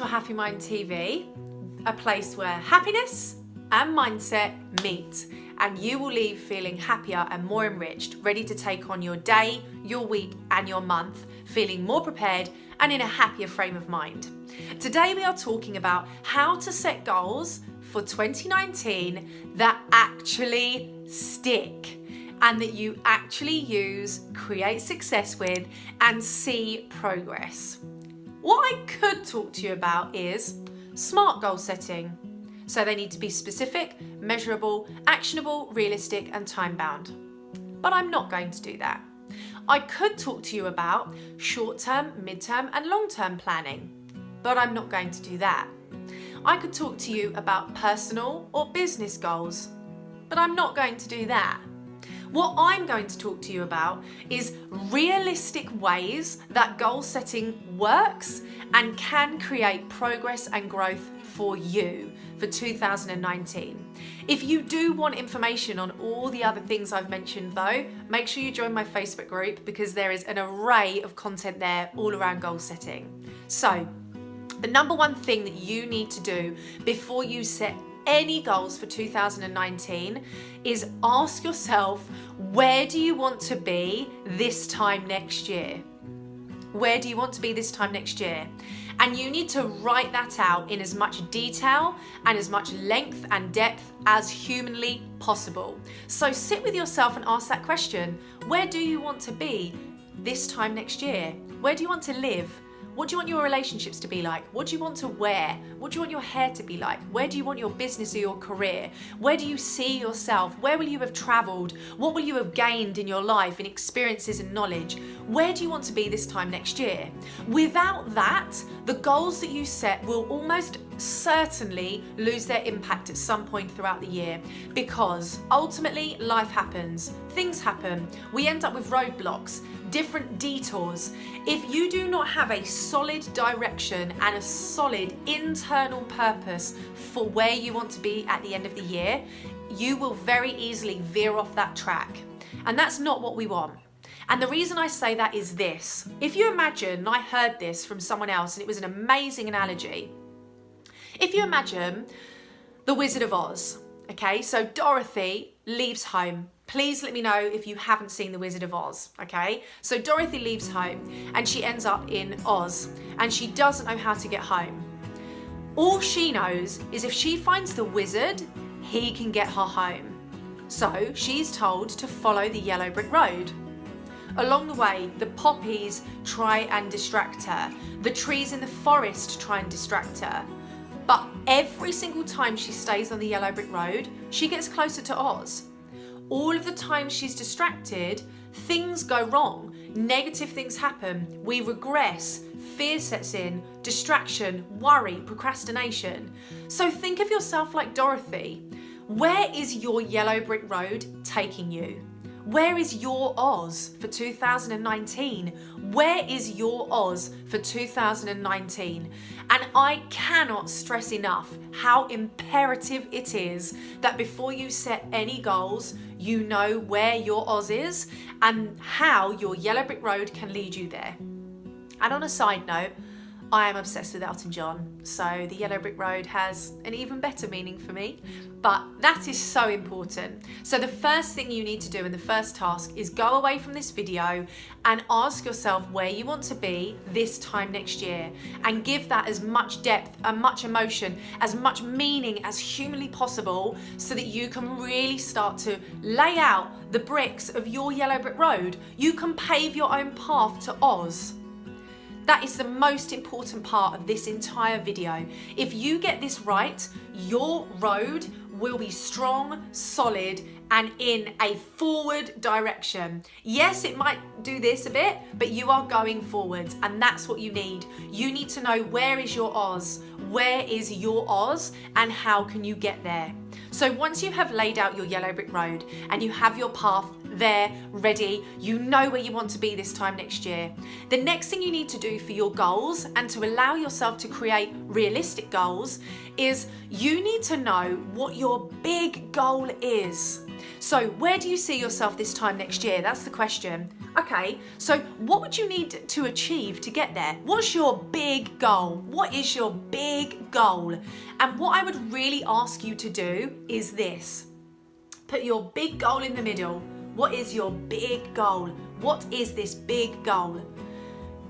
Happy Mind TV, a place where happiness and mindset meet, and you will leave feeling happier and more enriched, ready to take on your day, your week and your month, feeling more prepared and in a happier frame of mind. Today we are talking about how to set goals for 2019 that actually stick and that you actually use, create success with and see progress. What I could talk to you about is smart goal setting. So they need to be specific, measurable, actionable, realistic and time-bound. But I'm not going to do that. I could talk to you about short-term, mid-term and long-term planning, but I'm not going to do that. I could talk to you about personal or business goals, but I'm not going to do that. What I'm going to talk to you about is realistic ways that goal setting works and can create progress and growth for you for 2019. If you do want information on all the other things I've mentioned though, make sure you join my Facebook group because there is an array of content there all around goal setting. So, the number one thing that you need to do before you set any goals for 2019 is ask yourself, where do you want to be this time next year? Where do you want to be this time next year? And you need to write that out in as much detail and as much length and depth as humanly possible. So sit with yourself and ask that question. Where do you want to be this time next year? Where do you want to live? What do you want your relationships to be like? What do you want to wear? What do you want your hair to be like? Where do you want your business or your career? Where do you see yourself? Where will you have traveled? What will you have gained in your life in experiences and knowledge? Where do you want to be this time next year? Without that, the goals that you set will almost certainly lose their impact at some point throughout the year, because ultimately life happens, things happen, we end up with roadblocks, different detours. If you do not have a solid direction and a solid internal purpose for where you want to be at the end of the year, you will very easily veer off that track. And that's not what we want. And the reason I say that is this. If you imagine, I heard this from someone else and it was an amazing analogy. If you imagine the Wizard of Oz, okay? So Dorothy leaves home. Please let me know if you haven't seen the Wizard of Oz, okay? So Dorothy leaves home and she ends up in Oz and she doesn't know how to get home. All she knows is if she finds the wizard, he can get her home. So she's told to follow the yellow brick road. Along the way, the poppies try and distract her. The trees in the forest try and distract her. But every single time she stays on the yellow brick road, she gets closer to Oz. All of the time she's distracted, things go wrong. Negative things happen. We regress. Fear sets in. Distraction, worry, procrastination. So think of yourself like Dorothy. Where is your yellow brick road taking you? Where is your Oz for 2019? Where is your Oz for 2019? And I cannot stress enough how imperative it is that before you set any goals, you know where your Oz is and how your yellow brick road can lead you there. And on a side note, I am obsessed with Elton John, so the yellow brick road has an even better meaning for me, but that is so important. So the first thing you need to do and the first task is go away from this video and ask yourself where you want to be this time next year and give that as much depth and much emotion, as much meaning as humanly possible so that you can really start to lay out the bricks of your yellow brick road. You can pave your own path to Oz. That is the most important part of this entire video. If you get this right, your road will be strong, solid, and in a forward direction. Yes, it might do this a bit, but you are going forwards, and that's what you need. You need to know where is your Oz, where is your Oz, and how can you get there. So once you have laid out your yellow brick road and you have your path there, ready, you know where you want to be this time next year. The next thing you need to do for your goals and to allow yourself to create realistic goals is you need to know what your big goal is. So where do you see yourself this time next year? That's the question. Okay, so what would you need to achieve to get there? What's your big goal? What is your big goal? And what I would really ask you to do is this. Put your big goal in the middle. What is your big goal? What is this big goal?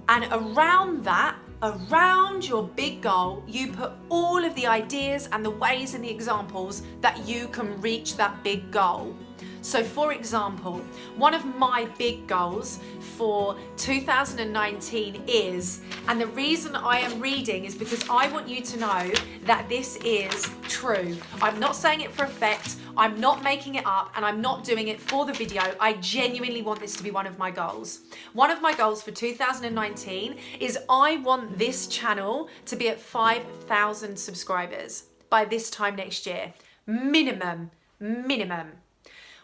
And around that, around your big goal, you put all of the ideas and the ways and the examples that you can reach that big goal. So for example, one of my big goals for 2019 is, and the reason I am reading is because I want you to know that this is true. I'm not saying it for effect, I'm not making it up, and I'm not doing it for the video. I genuinely want this to be one of my goals. One of my goals for 2019 is I want this channel to be at 5,000 subscribers by this time next year. Minimum.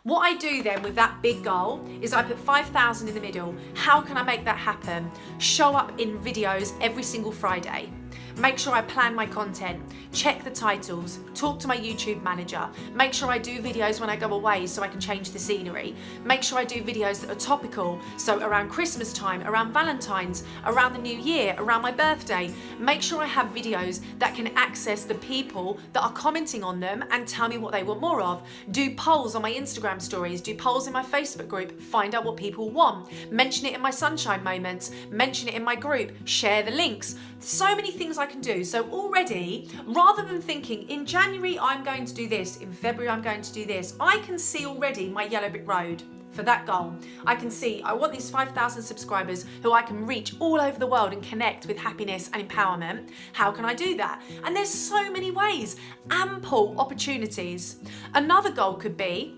What I do then with that big goal is I put 5,000 in the middle. How can I make that happen? Show up in videos every single Friday. Make sure I plan my content, check the titles, talk to my YouTube manager, make sure I do videos when I go away so I can change the scenery, make sure I do videos that are topical, so around Christmas time, around Valentine's, around the new year, around my birthday. Make sure I have videos that can access the people that are commenting on them and tell me what they want more of. Do polls on my Instagram stories, do polls in my Facebook group, find out what people want, mention it in my sunshine moments, mention it in my group, share the links. So many things I can do. So already, rather than thinking in January I'm going to do this, in February I'm going to do this, I can see already my yellow brick road for that goal. I can see I want these 5,000 subscribers who I can reach all over the world and connect with happiness and empowerment. How can I do that? And there's so many ways, ample opportunities. Another goal could be,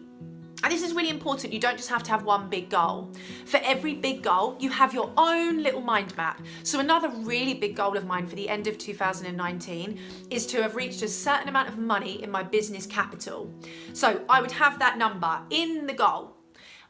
and this is really important, you don't just have to have one big goal. For every big goal, you have your own little mind map. So another really big goal of mine for the end of 2019 is to have reached a certain amount of money in my business capital. So I would have that number in the goal.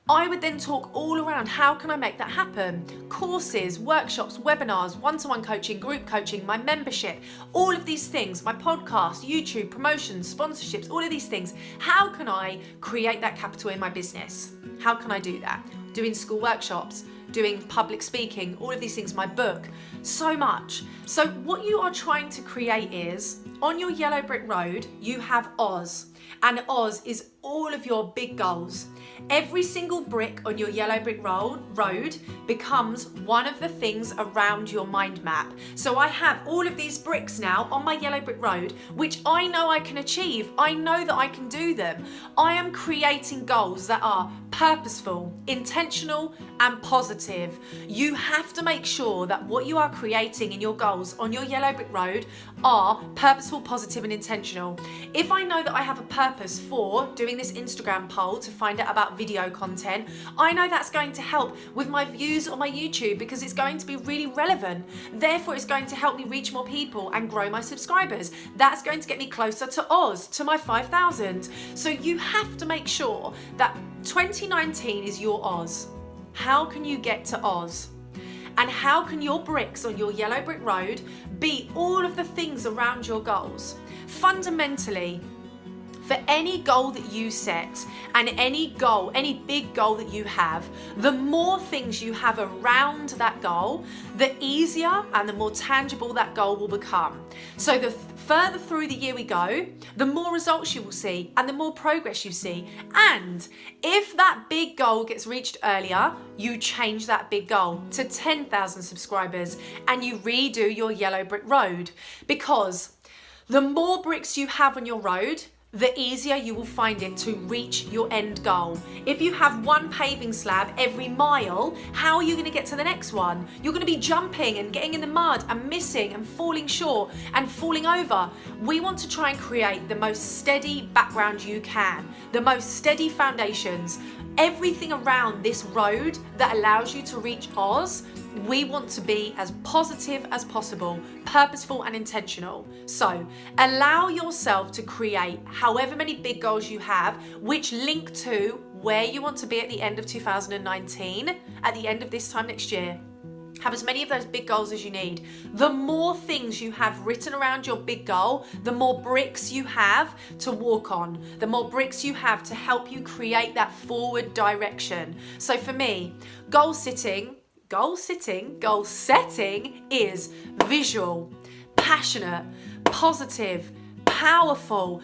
I would then talk all around how can I make that happen? Courses, workshops, webinars, one-to-one coaching, group coaching, my membership, all of these things, my podcast, YouTube, promotions, sponsorships, all of these things. How can I create that capital in my business? How can I do that? Doing school workshops, doing public speaking, all of these things, my book, so much. So what you are trying to create is, on your yellow brick road, you have Oz. And Oz is all of your big goals. Every single brick on your yellow brick road becomes one of the things around your mind map. So I have all of these bricks now on my yellow brick road, which I know I can achieve. I know that I can do them. I am creating goals that are purposeful, intentional, and positive. You have to make sure that what you are creating in your goals on your yellow brick road are purposeful, positive, and intentional. If I know that I have a purpose for doing this Instagram poll to find out about video content, I know that's going to help with my views on my YouTube because it's going to be really relevant. Therefore, it's going to help me reach more people and grow my subscribers. That's going to get me closer to Oz, to my 5,000. So you have to make sure that 2019 is your Oz. How can you get to Oz? And how can your bricks on your yellow brick road be all of the things around your goals? Fundamentally, for any goal that you set and any goal, any big goal that you have, the more things you have around that goal, the easier and the more tangible that goal will become. So the further through the year we go, the more results you will see and the more progress you see. And if that big goal gets reached earlier, you change that big goal to 10,000 subscribers and you redo your yellow brick road, because the more bricks you have on your road, the easier you will find it to reach your end goal. If you have one paving slab every mile, how are you going to get to the next one? You're going to be jumping and getting in the mud and missing and falling short and falling over. We want to try and create the most steady background you can, the most steady foundations, everything around this road that allows you to reach Oz. We want to be as positive as possible, purposeful and intentional. So allow yourself to create however many big goals you have, which link to where you want to be at the end of 2019, at the end of this time next year. Have as many of those big goals as you need. The more things you have written around your big goal, the more bricks you have to walk on, the more bricks you have to help you create that forward direction. So for me, goal setting is visual, passionate, positive, powerful,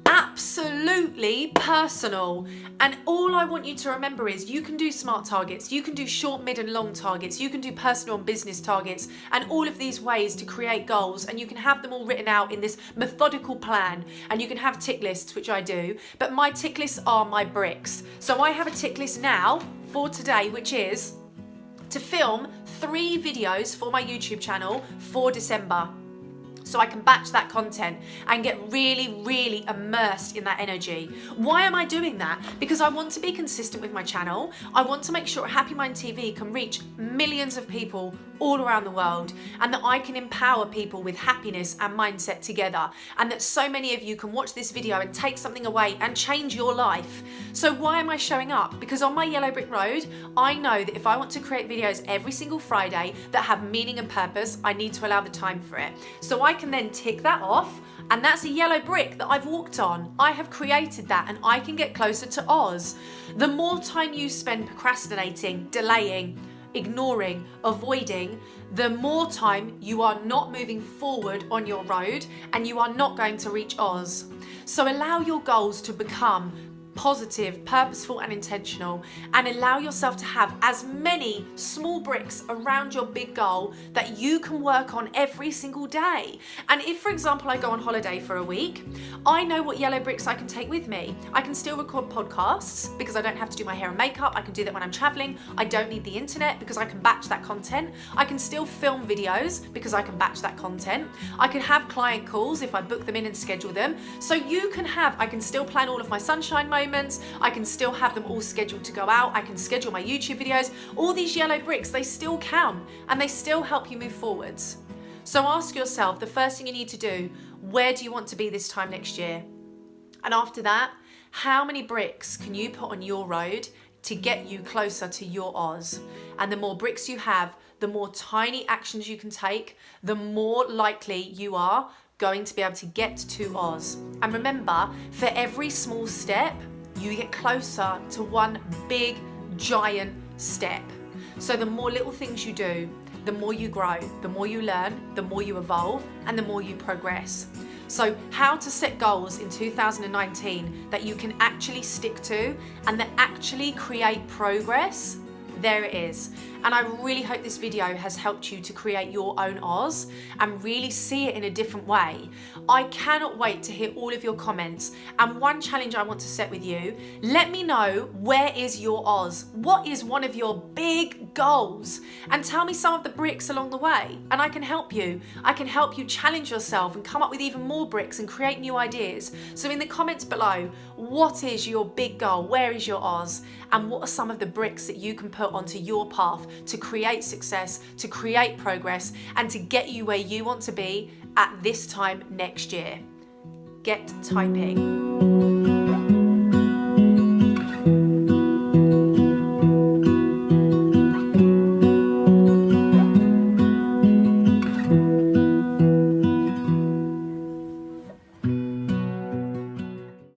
absolutely personal. And all I want you to remember is you can do SMART targets, you can do short, mid and long targets, you can do personal and business targets, and all of these ways to create goals, and you can have them all written out in this methodical plan, and you can have tick lists, which I do, but my tick lists are my bricks. So I have a tick list now for today, which is to film 3 videos for my YouTube channel for December. So I can batch that content and get really, really immersed in that energy. Why am I doing that? Because I want to be consistent with my channel. I want to make sure Happy Mind TV can reach millions of people all around the world, and that I can empower people with happiness and mindset together, and that so many of you can watch this video and take something away and change your life. So why am I showing up? Because on my yellow brick road, I know that if I want to create videos every single Friday that have meaning and purpose, I need to allow the time for it. So I can then tick that off, and that's a yellow brick that I've walked on. I have created that, and I can get closer to Oz. The more time you spend procrastinating, delaying, ignoring, avoiding, the more time you are not moving forward on your road, and you are not going to reach Oz. So allow your goals to become positive, purposeful and intentional, and allow yourself to have as many small bricks around your big goal that you can work on every single day. And if, for example, I go on holiday for a week, I know what yellow bricks I can take with me. I can still record podcasts because I don't have to do my hair and makeup. I can do that when I'm traveling. I don't need the internet because I can batch that content. I can still film videos because I can batch that content. I can have client calls if I book them in and schedule them. So I can still plan all of my sunshine moments. I can still have them all scheduled to go out. I can schedule my YouTube videos. All these yellow bricks, they still count, and they still help you move forwards. So ask yourself, the first thing you need to do, where do you want to be this time next year? And after that, how many bricks can you put on your road to get you closer to your Oz? And the more bricks you have, the more tiny actions you can take, the more likely you are going to be able to get to Oz. And remember, for every small step, you get closer to one big, giant step. So the more little things you do, the more you grow, the more you learn, the more you evolve, and the more you progress. So how to set goals in 2019 that you can actually stick to and that actually create progress, there it is. And I really hope this video has helped you to create your own Oz and really see it in a different way. I cannot wait to hear all of your comments. And one challenge I want to set with you, let me know, where is your Oz? What is one of your big goals? And tell me some of the bricks along the way, and I can help you. I can help you challenge yourself and come up with even more bricks and create new ideas. So in the comments below, what is your big goal? Where is your Oz? And what are some of the bricks that you can put onto your path to create success, to create progress, and to get you where you want to be at this time next year? Get typing.